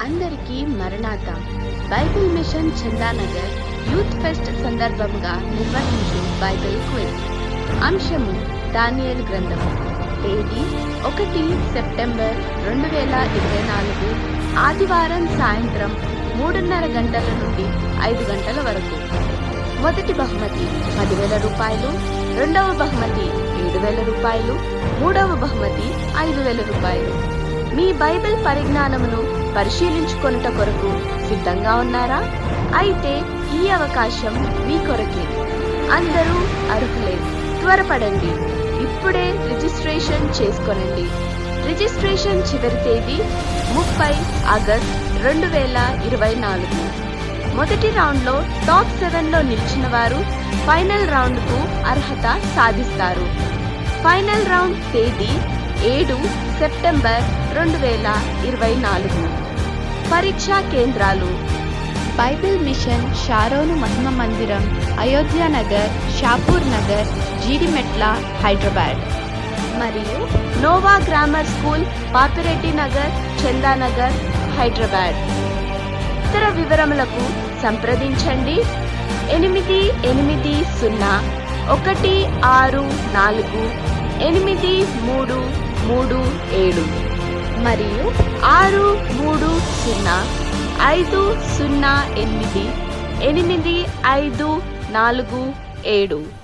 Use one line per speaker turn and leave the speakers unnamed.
అందరికీ మరణాత. Bible mission Chandanagar youth fest సందర్భంగా నిర్వహించు బైబిల్ క్విజ్. అంశము దానియేలు గ్రంథము. తేదీ 1 సెప్టెంబర్ 2024, ఆదివారం సాయంత్రం 3:30 గంటల నుండి 5 గంటల వరకు. మొదటి బహుమతి 10,000 రూపాయలు, రెండవ బహుమతి 7,000 రూపాయలు, మూడవ బహుమతి 5,000 రూపాయలు. మీ బైబిల్ పరిజ్ఞానమును పరిశీలించుకొనుట కొరకు సిద్ధంగా ఉన్నారా? అయితే ఈ అవకాశం మీ కొరకే. అందరూ అర్హులే. త్వరపడండి, ఇప్పుడే రిజిస్ట్రేషన్ చేసుకొనండి. రిజిస్ట్రేషన్ చివరి తేదీ 30 ఆగస్ట్ 2024. మొదటి రౌండ్లో టాప్ 7లో నిలిచిన వారు ఫైనల్ రౌండ్కు అర్హత సాధిస్తారు. ఫైనల్ రౌండ్ తేదీ 7 సెప్టెంబర్ 2024. పరీక్షా కేంద్రాలు: బైబిల్ మిషన్ షారోను మహిమ మందిరం, అయోధ్య నగర్, షాపూర్ నగర్, జీడిమెట్ల, హైదరాబాద్. మరియు Nova grammar school, Papireddy Nagar, Chandanagar, Hyderabad. ఇతర వివరములకు సంప్రదించండి 881648337 మరియు 63050885447.